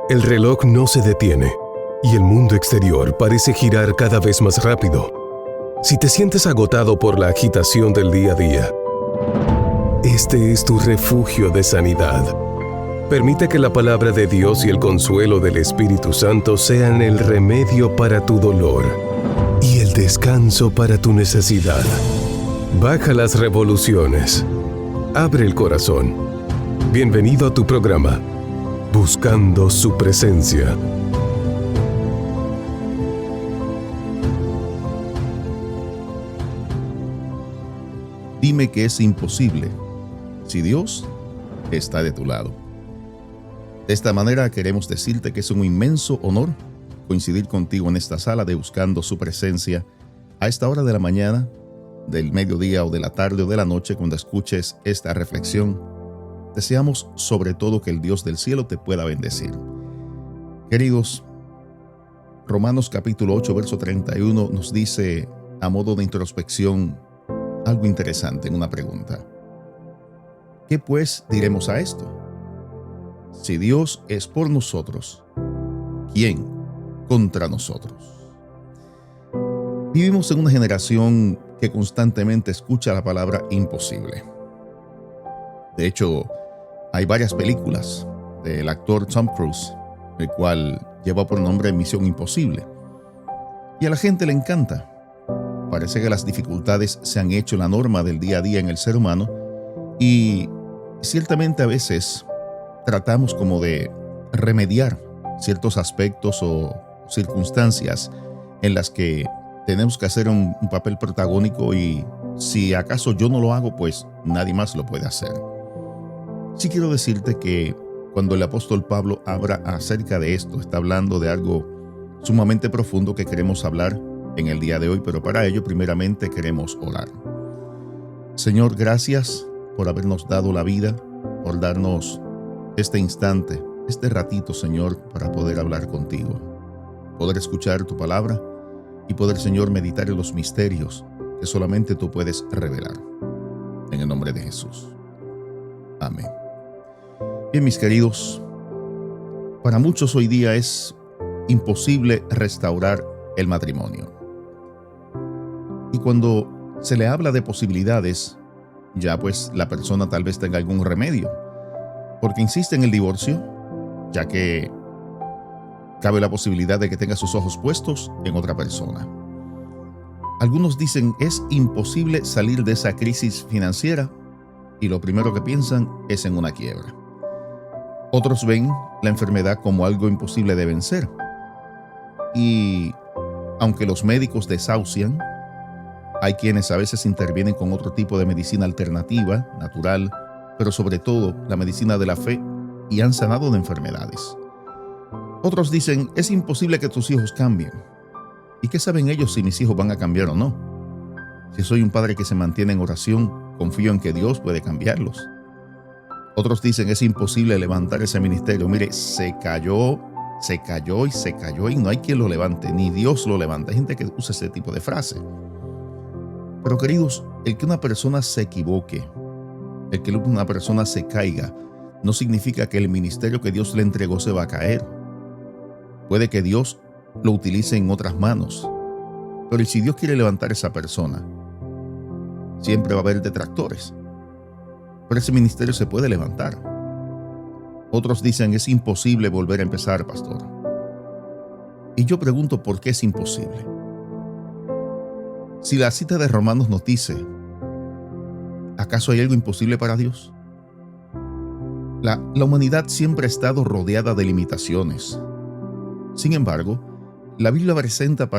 El reloj no se detiene y el mundo exterior parece girar cada vez más rápido. Si te sientes agotado por la agitación del día a día, este es tu refugio de sanidad. Permite que la palabra de Dios y el consuelo del Espíritu Santo sean el remedio para tu dolor y el descanso para tu necesidad. Baja las revoluciones. Abre el corazón. Bienvenido a tu programa, Buscando su Presencia. Dime que es imposible si Dios está de tu lado. De esta manera queremos decirte que es un inmenso honor coincidir contigo en esta sala de Buscando su Presencia a esta hora de la mañana, del mediodía o de la tarde o de la noche cuando escuches esta reflexión. Deseamos sobre todo que el Dios del cielo te pueda bendecir. Queridos, Romanos capítulo 8, verso 31 nos dice a modo de introspección algo interesante en una pregunta. ¿Qué pues diremos a esto? Si Dios es por nosotros, ¿quién contra nosotros? Vivimos en una generación que constantemente escucha la palabra imposible. De hecho, hay varias películas del actor Tom Cruise, el cual lleva por nombre Misión Imposible. Y a la gente le encanta. Parece que las dificultades se han hecho la norma del día a día en el ser humano y ciertamente a veces tratamos como de remediar ciertos aspectos o circunstancias en las que tenemos que hacer un papel protagónico y si acaso yo no lo hago, pues nadie más lo puede hacer. Sí quiero decirte que cuando el apóstol Pablo habla acerca de esto, está hablando de algo sumamente profundo que queremos hablar en el día de hoy, pero para ello primeramente queremos orar. Señor, gracias por habernos dado la vida, por darnos este instante, este ratito, Señor, para poder hablar contigo, poder escuchar tu palabra y poder, Señor, meditar en los misterios que solamente tú puedes revelar. En el nombre de Jesús. Amén. Bien, mis queridos, para muchos hoy día es imposible restaurar el matrimonio. Y cuando se le habla de posibilidades, ya pues la persona tal vez tenga algún remedio, porque insiste en el divorcio, ya que cabe la posibilidad de que tenga sus ojos puestos en otra persona. Algunos dicen es imposible salir de esa crisis financiera y lo primero que piensan es en una quiebra. Otros ven la enfermedad como algo imposible de vencer. Y aunque los médicos desahucian, hay quienes a veces intervienen con otro tipo de medicina alternativa, natural, pero sobre todo la medicina de la fe y han sanado de enfermedades. Otros dicen, es imposible que tus hijos cambien. ¿Y qué saben ellos si mis hijos van a cambiar o no? Si soy un padre que se mantiene en oración, confío en que Dios puede cambiarlos. Otros dicen, es imposible levantar ese ministerio. Mire, se cayó y no hay quien lo levante, ni Dios lo levanta. Hay gente que usa ese tipo de frase. Pero queridos, el que una persona se equivoque, el que una persona se caiga, no significa que el ministerio que Dios le entregó se va a caer. Puede que Dios lo utilice en otras manos. Pero si Dios quiere levantar a esa persona, siempre va a haber detractores. Pero ese ministerio se puede levantar. Otros dicen, es imposible volver a empezar, pastor. Y yo pregunto, ¿por qué es imposible? Si la cita de Romanos nos dice, ¿acaso hay algo imposible para Dios? La humanidad siempre ha estado rodeada de limitaciones. Sin embargo, la Biblia presenta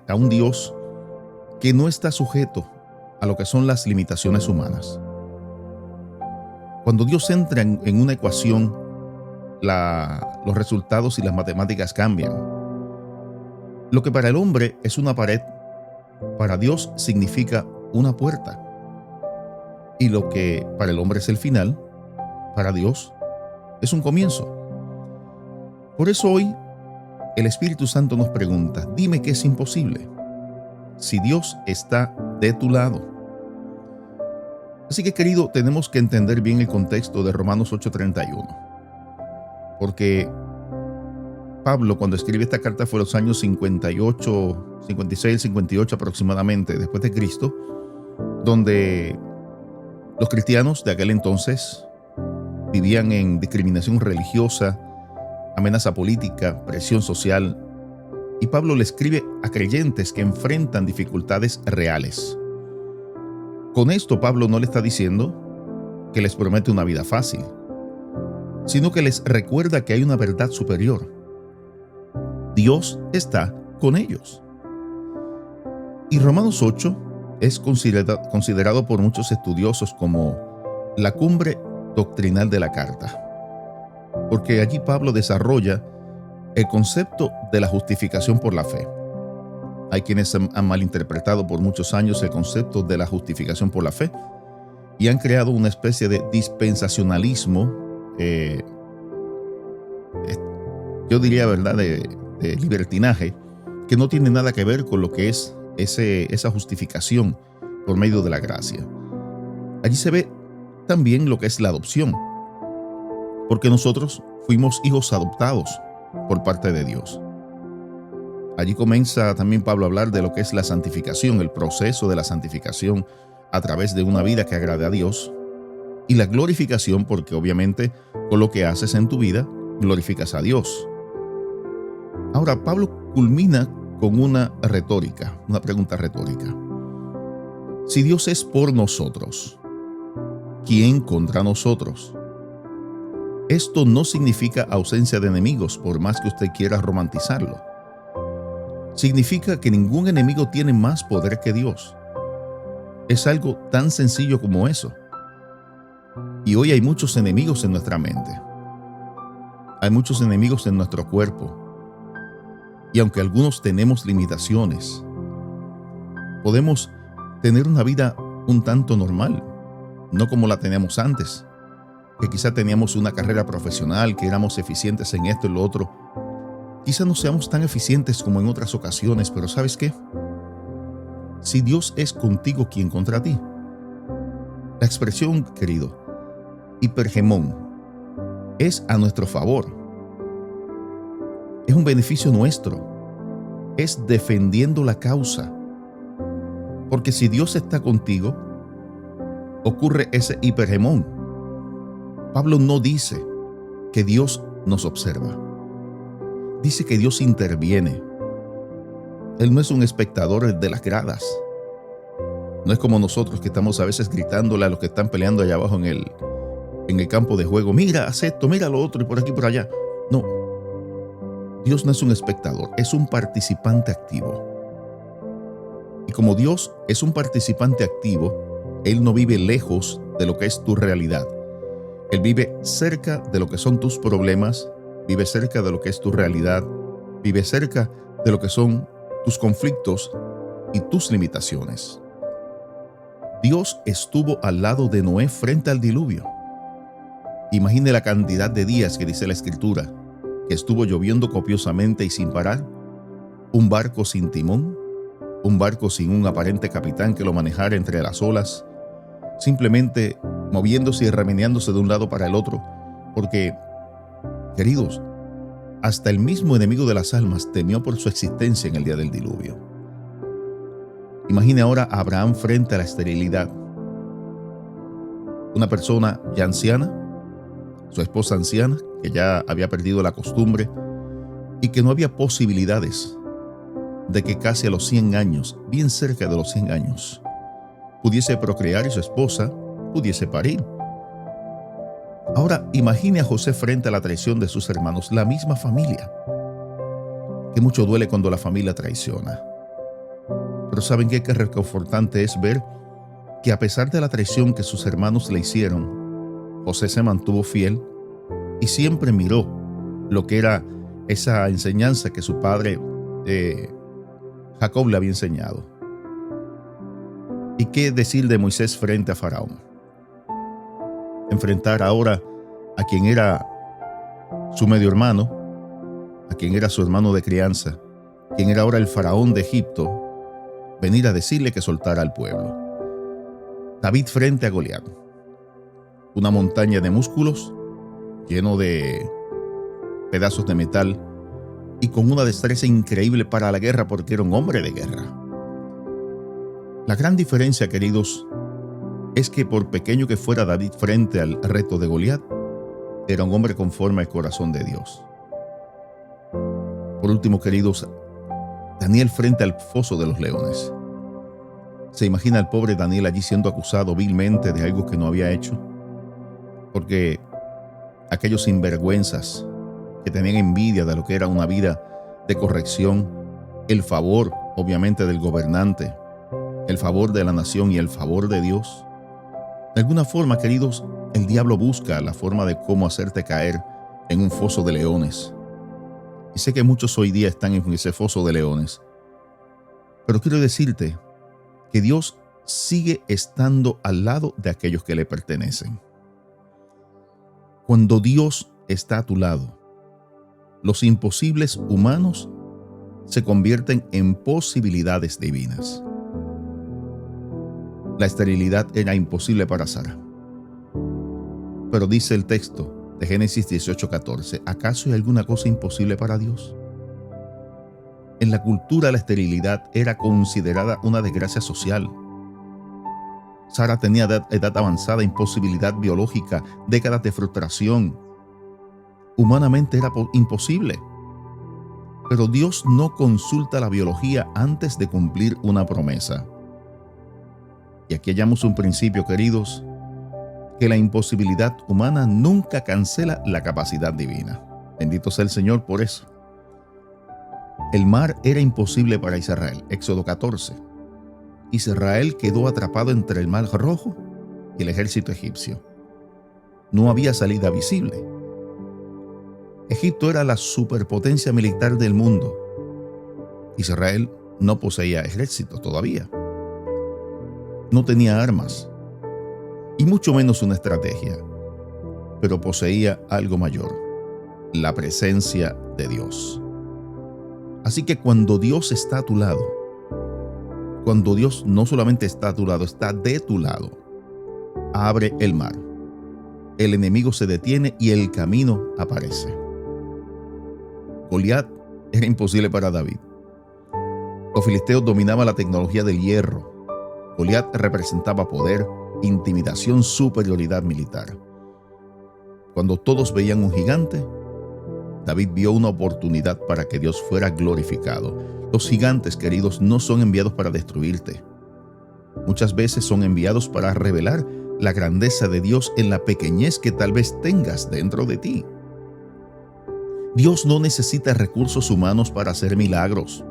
a un Dios que no está sujeto a lo que son las limitaciones humanas. Cuando Dios entra en una ecuación, los resultados y las matemáticas cambian. Lo que para el hombre es una pared, para Dios significa una puerta. Y lo que para el hombre es el final, para Dios es un comienzo. Por eso hoy el Espíritu Santo nos pregunta, dime que es imposible si Dios está de tu lado. Así que, querido, tenemos que entender bien el contexto de Romanos 8:31. Porque Pablo, cuando escribe esta carta, fue en los años 58, 56, 58 aproximadamente, después de Cristo, donde los cristianos de aquel entonces vivían en discriminación religiosa, amenaza política, presión social, y Pablo le escribe a creyentes que enfrentan dificultades reales. Con esto, Pablo no le está diciendo que les promete una vida fácil, sino que les recuerda que hay una verdad superior. Dios está con ellos. Y Romanos 8 es considerado por muchos estudiosos como la cumbre doctrinal de la carta, porque allí Pablo desarrolla el concepto de la justificación por la fe. Hay quienes han malinterpretado por muchos años el concepto de la justificación por la fe y han creado una especie de dispensacionalismo, yo diría, ¿verdad?, de libertinaje, que no tiene nada que ver con lo que es esa justificación por medio de la gracia. Allí se ve también lo que es la adopción, porque nosotros fuimos hijos adoptados por parte de Dios. Allí comienza también Pablo a hablar de lo que es la santificación, el proceso de la santificación a través de una vida que agrade a Dios, y la glorificación, porque obviamente con lo que haces en tu vida glorificas a Dios. Ahora, Pablo culmina con una pregunta retórica. Si Dios es por nosotros, ¿quién contra nosotros? Esto no significa ausencia de enemigos, por más que usted quiera romantizarlo. Significa que ningún enemigo tiene más poder que Dios. Es algo tan sencillo como eso. Y hoy hay muchos enemigos en nuestra mente. Hay muchos enemigos en nuestro cuerpo. Y aunque algunos tenemos limitaciones, podemos tener una vida un tanto normal, no como la teníamos antes, que quizá teníamos una carrera profesional, que éramos eficientes en esto y lo otro. Quizá no seamos tan eficientes como en otras ocasiones, pero ¿sabes qué? Si Dios es contigo, ¿quién contra ti? La expresión, querido, hipergemón, es a nuestro favor. Es un beneficio nuestro. Es defendiendo la causa. Porque si Dios está contigo, ocurre ese hipergemón. Pablo no dice que Dios nos observa. Dice que Dios interviene. Él no es un espectador de las gradas. No es como nosotros que estamos a veces gritándole a los que están peleando allá abajo en el campo de juego. Mira, haz esto, mira lo otro y por aquí, por allá. No. Dios no es un espectador, es un participante activo. Y como Dios es un participante activo, Él no vive lejos de lo que es tu realidad. Él vive cerca de lo que son tus problemas, vive cerca de lo que es tu realidad, vive cerca de lo que son tus conflictos y tus limitaciones. Dios estuvo al lado de Noé frente al diluvio. Imagine la cantidad de días que dice la Escritura, que estuvo lloviendo copiosamente y sin parar, un barco sin timón, un barco sin un aparente capitán que lo manejara entre las olas, simplemente moviéndose y remeneándose de un lado para el otro, porque, queridos, hasta el mismo enemigo de las almas temió por su existencia en el día del diluvio. Imagine ahora a Abraham frente a la esterilidad. Una persona ya anciana, su esposa anciana, que ya había perdido la costumbre y que no había posibilidades de que casi a los 100 años, bien cerca de los 100 años, pudiese procrear y su esposa pudiese parir. Ahora imagine a José frente a la traición de sus hermanos, la misma familia. Que mucho duele cuando la familia traiciona. Pero ¿saben qué? Que reconfortante es ver que a pesar de la traición que sus hermanos le hicieron, José se mantuvo fiel y siempre miró lo que era esa enseñanza que su padre Jacob le había enseñado. ¿Y qué decir de Moisés frente a Faraón? Enfrentar ahora a quien era su medio hermano, a quien era su hermano de crianza, quien era ahora el faraón de Egipto, venir a decirle que soltara al pueblo. David frente a Goliat, una montaña de músculos, lleno de pedazos de metal, y con una destreza increíble para la guerra porque era un hombre de guerra. La gran diferencia, queridos, es que por pequeño que fuera David frente al reto de Goliat, era un hombre conforme al corazón de Dios. Por último, queridos, Daniel frente al foso de los leones. ¿Se imagina al pobre Daniel allí siendo acusado vilmente de algo que no había hecho? Porque aquellos sinvergüenzas que tenían envidia de lo que era una vida de corrección, el favor, obviamente, del gobernante, el favor de la nación y el favor de Dios. De alguna forma, queridos, el diablo busca la forma de cómo hacerte caer en un foso de leones. Y sé que muchos hoy día están en ese foso de leones. Pero quiero decirte que Dios sigue estando al lado de aquellos que le pertenecen. Cuando Dios está a tu lado, los imposibles humanos se convierten en posibilidades divinas. La esterilidad era imposible para Sara. Pero dice el texto de Génesis 18:14, ¿acaso hay alguna cosa imposible para Dios? En la cultura la esterilidad era considerada una desgracia social. Sara tenía edad avanzada, imposibilidad biológica, décadas de frustración. Humanamente era imposible. Pero Dios no consulta la biología antes de cumplir una promesa. Y aquí hallamos un principio, queridos, que la imposibilidad humana nunca cancela la capacidad divina. Bendito sea el Señor por eso. El mar era imposible para Israel, Éxodo 14. Israel quedó atrapado entre el mar Rojo y el ejército egipcio. No había salida visible. Egipto era la superpotencia militar del mundo. Israel no poseía ejército todavía. No tenía armas, y mucho menos una estrategia, pero poseía algo mayor, la presencia de Dios. Así que cuando Dios está a tu lado, cuando Dios no solamente está a tu lado, está de tu lado, abre el mar, el enemigo se detiene y el camino aparece. Goliat era imposible para David. Los filisteos dominaban la tecnología del hierro. Goliat representaba poder, intimidación, superioridad militar. Cuando todos veían un gigante, David vio una oportunidad para que Dios fuera glorificado. Los gigantes, queridos, no son enviados para destruirte. Muchas veces son enviados para revelar la grandeza de Dios en la pequeñez que tal vez tengas dentro de ti. Dios no necesita recursos humanos para hacer milagros.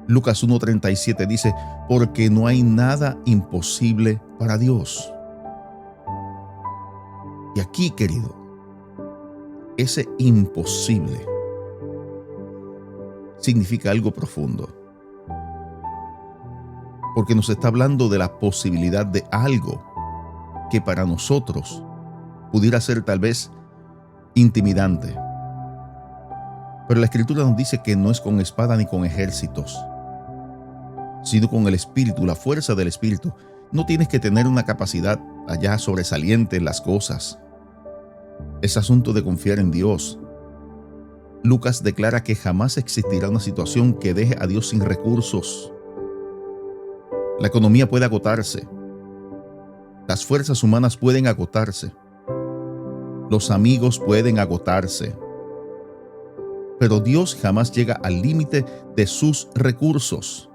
Lucas 1:37 dice, porque no hay nada imposible para Dios. Y aquí, querido, ese imposible significa algo profundo. Porque nos está hablando de la posibilidad de algo que para nosotros pudiera ser tal vez intimidante. Pero la Escritura nos dice que no es con espada ni con ejércitos, sino con el Espíritu, la fuerza del Espíritu. No tienes que tener una capacidad allá sobresaliente en las cosas. Es asunto de confiar en Dios. Lucas declara que jamás existirá una situación que deje a Dios sin recursos. La economía puede agotarse. Las fuerzas humanas pueden agotarse. Los amigos pueden agotarse. Pero Dios jamás llega al límite de sus recursos.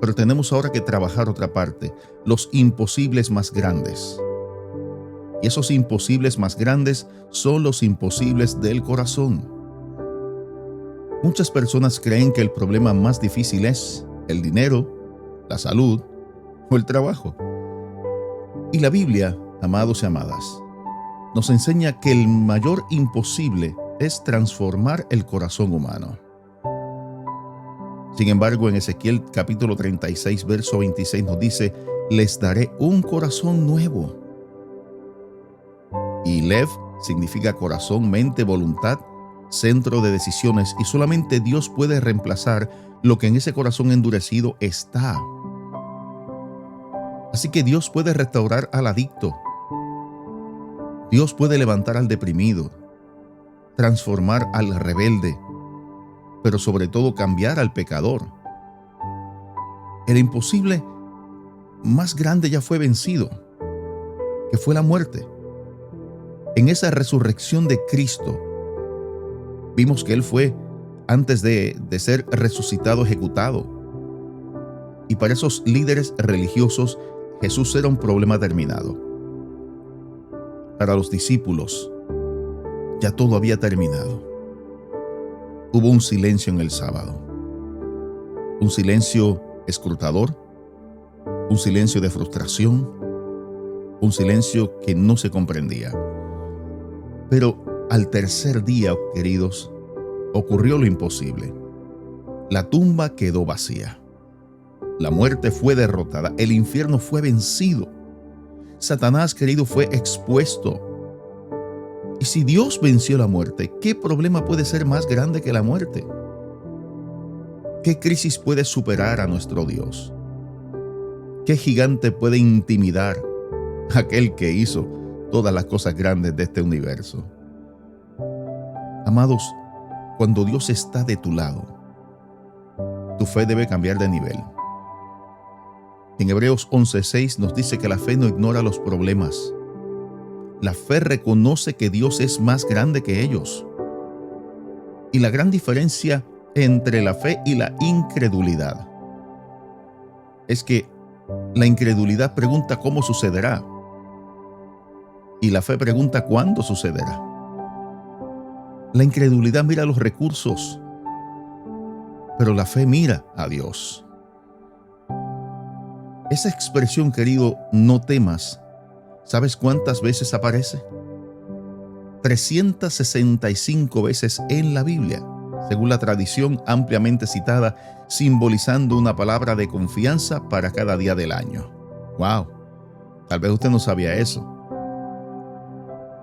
Pero tenemos ahora que trabajar otra parte, los imposibles más grandes. Y esos imposibles más grandes son los imposibles del corazón. Muchas personas creen que el problema más difícil es el dinero, la salud o el trabajo. Y la Biblia, amados y amadas, nos enseña que el mayor imposible es transformar el corazón humano. Sin embargo, en Ezequiel capítulo 36, verso 26 nos dice, les daré un corazón nuevo. Y Lev significa corazón, mente, voluntad, centro de decisiones, y solamente Dios puede reemplazar lo que en ese corazón endurecido está. Así que Dios puede restaurar al adicto. Dios puede levantar al deprimido, transformar al rebelde, pero sobre todo cambiar al pecador. El imposible más grande ya fue vencido, que fue la muerte. En esa resurrección de Cristo, vimos que Él fue, antes de ser resucitado, ejecutado. Y para esos líderes religiosos, Jesús era un problema terminado. Para los discípulos, ya todo había terminado. Hubo un silencio en el sábado. Un silencio escrutador, un silencio de frustración, un silencio que no se comprendía. Pero al tercer día, queridos, ocurrió lo imposible. La tumba quedó vacía. La muerte fue derrotada. El infierno fue vencido. Satanás, querido, fue expuesto. Y si Dios venció la muerte, ¿qué problema puede ser más grande que la muerte? ¿Qué crisis puede superar a nuestro Dios? ¿Qué gigante puede intimidar a aquel que hizo todas las cosas grandes de este universo? Amados, cuando Dios está de tu lado, tu fe debe cambiar de nivel. En Hebreos 11:6 nos dice que la fe no ignora los problemas. La fe reconoce que Dios es más grande que ellos. Y la gran diferencia entre la fe y la incredulidad es que la incredulidad pregunta cómo sucederá y la fe pregunta cuándo sucederá. La incredulidad mira los recursos, pero la fe mira a Dios. Esa expresión, querido, no temas, ¿sabes cuántas veces aparece? 365 veces en la Biblia, según la tradición ampliamente citada, simbolizando una palabra de confianza para cada día del año. ¡Wow! Tal vez usted no sabía eso.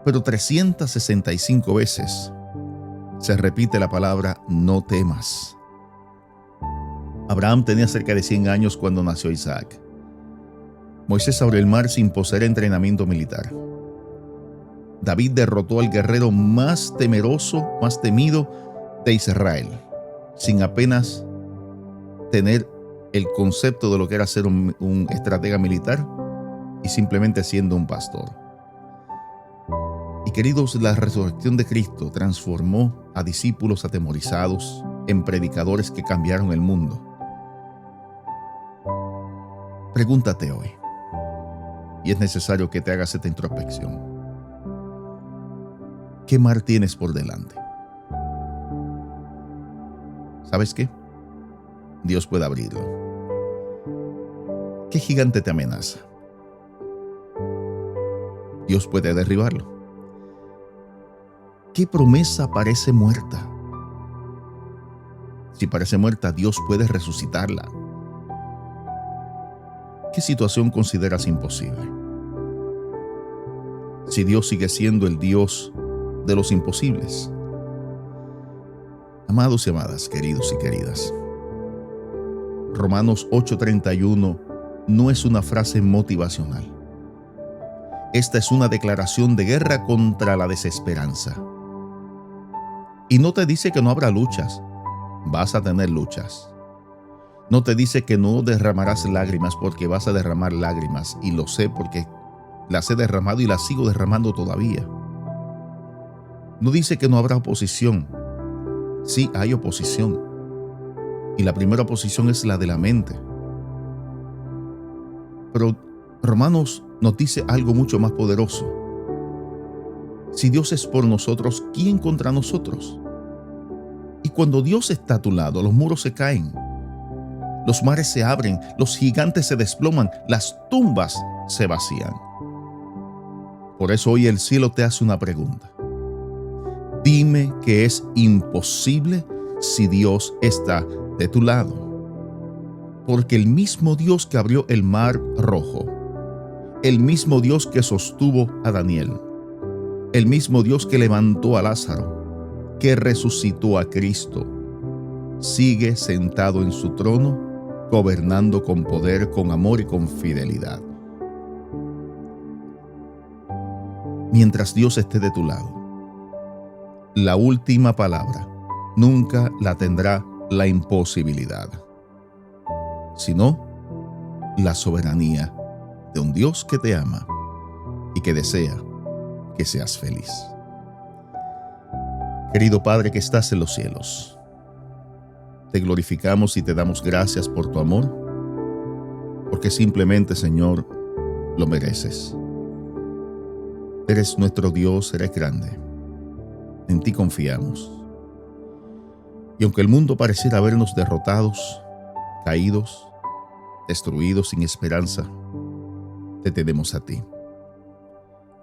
Pero 365 veces se repite la palabra no temas. Abraham tenía cerca de 100 años cuando nació Isaac. Moisés abrió el mar sin poseer entrenamiento militar. David derrotó al guerrero más temeroso, más temido de Israel, sin apenas tener el concepto de lo que era ser un estratega militar y simplemente siendo un pastor. Y queridos, la resurrección de Cristo transformó a discípulos atemorizados en predicadores que cambiaron el mundo. Pregúntate hoy, y es necesario que te hagas esta introspección: ¿qué mar tienes por delante? ¿Sabes qué? Dios puede abrirlo. ¿Qué gigante te amenaza? Dios puede derribarlo. ¿Qué promesa parece muerta? Si parece muerta, Dios puede resucitarla. ¿Qué situación consideras imposible? Si Dios sigue siendo el Dios de los imposibles. Amados y amadas, queridos y queridas, Romanos 8:31 no es una frase motivacional. Esta es una declaración de guerra contra la desesperanza. Y no te dice que no habrá luchas. Vas a tener luchas. No te dice que no derramarás lágrimas, porque vas a derramar lágrimas. Y lo sé porque las he derramado y las sigo derramando todavía. No dice que no habrá oposición. Sí, hay oposición. Y la primera oposición es la de la mente. Pero Romanos nos dice algo mucho más poderoso. Si Dios es por nosotros, ¿quién contra nosotros? Y cuando Dios está a tu lado, los muros se caen, los mares se abren, los gigantes se desploman, las tumbas se vacían. Por eso hoy el cielo te hace una pregunta. Dime que es imposible si Dios está de tu lado. Porque el mismo Dios que abrió el mar rojo, el mismo Dios que sostuvo a Daniel, el mismo Dios que levantó a Lázaro, que resucitó a Cristo, sigue sentado en su trono, gobernando con poder, con amor y con fidelidad. Mientras Dios esté de tu lado, La última palabra nunca la tendrá la imposibilidad, sino la soberanía de un Dios que te ama y que desea que seas feliz. Querido Padre que estás en los cielos, te glorificamos y te damos gracias por tu amor, porque simplemente, Señor, lo mereces. Eres nuestro Dios, eres grande. En ti confiamos. Y aunque el mundo pareciera vernos derrotados, caídos, destruidos, sin esperanza, te tenemos a ti.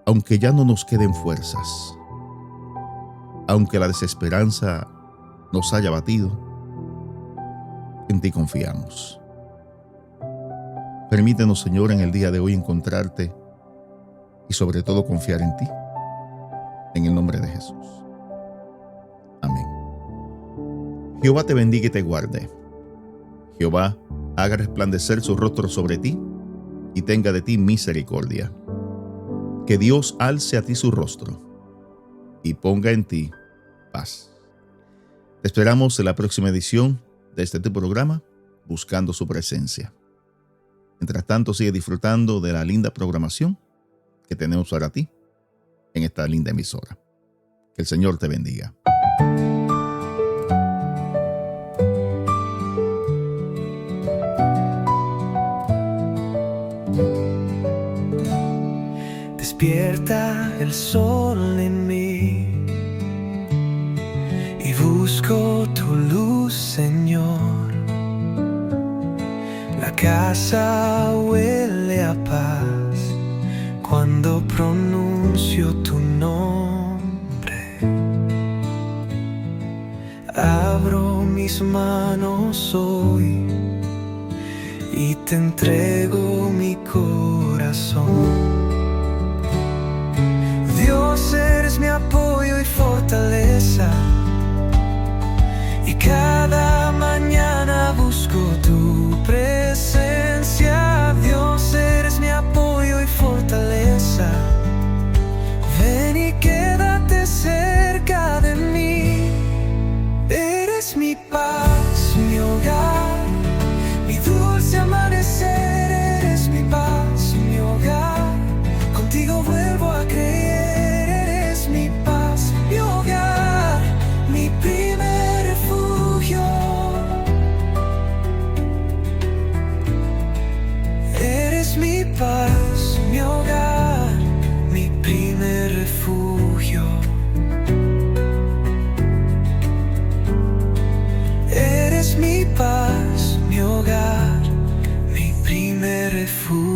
Aunque ya no nos queden fuerzas, aunque la desesperanza nos haya batido, en ti confiamos. Permítenos, Señor, en el día de hoy encontrarte y sobre todo confiar en ti. En el nombre de Jesús. Amén. Jehová te bendiga y te guarde. Jehová haga resplandecer su rostro sobre ti y tenga de ti misericordia. Que Dios alce a ti su rostro y ponga en ti paz. Te esperamos en la próxima edición de este tu programa, Buscando su Presencia. Mientras tanto, sigue disfrutando de la linda programación que tenemos para ti en esta linda emisora. Que el Señor te bendiga. Despierta el sol en mí y busco tu luz, Señor. La casa huele a paz cuando pronuncio tu nombre. Abro mis manos hoy y te entrego mi corazón. Dios, eres mi apoyo y fortaleza, y cada mañana busco tu presencia. Dios, eres mi apoyo y fortaleza, ven y quédate cerca de mí. Eres mi paz, mi hogar, mi dulce amanecer. Eres mi paz, mi hogar, contigo vuelvo a creer. Mi paz, mi hogar, mi primer refugio. Eres mi paz, mi hogar, mi primer refugio. Eres mi paz, mi hogar, mi primer refugio.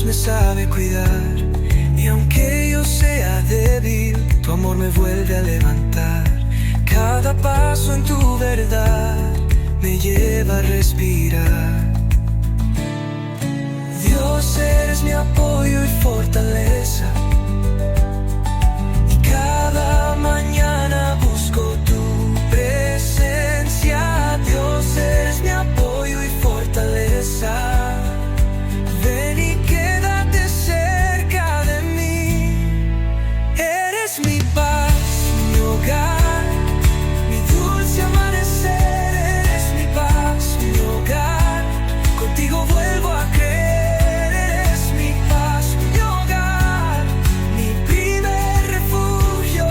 Me sabe cuidar, y aunque yo sea débil, tu amor me vuelve a levantar. Cada paso en tu verdad me lleva a respirar. Dios, eres mi apoyo y fortaleza, y cada mañana busco tu presencia. Dios, eres mi apoyo y fortaleza, ven y quédate cerca de mí. Eres mi paz, mi hogar, mi dulce amanecer. Eres mi paz, mi hogar, contigo vuelvo a creer. Eres mi paz, mi hogar, mi primer refugio.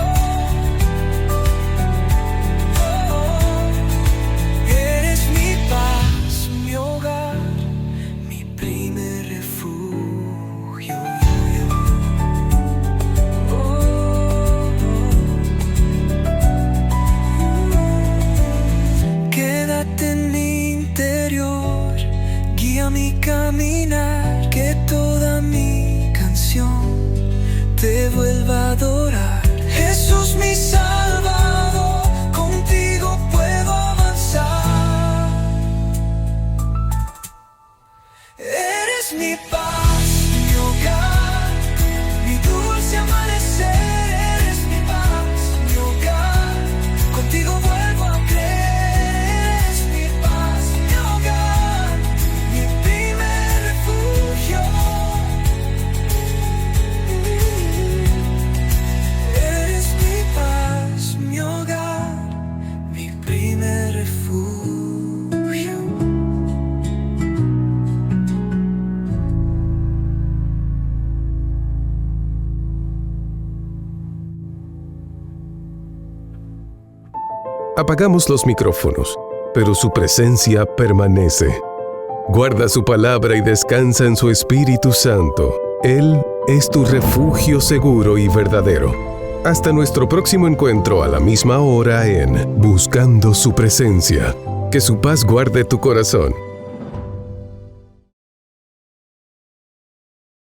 Apagamos los micrófonos, pero su presencia permanece. Guarda su palabra y descansa en su Espíritu Santo. Él es tu refugio seguro y verdadero. Hasta nuestro próximo encuentro a la misma hora en Buscando su Presencia. Que su paz guarde tu corazón.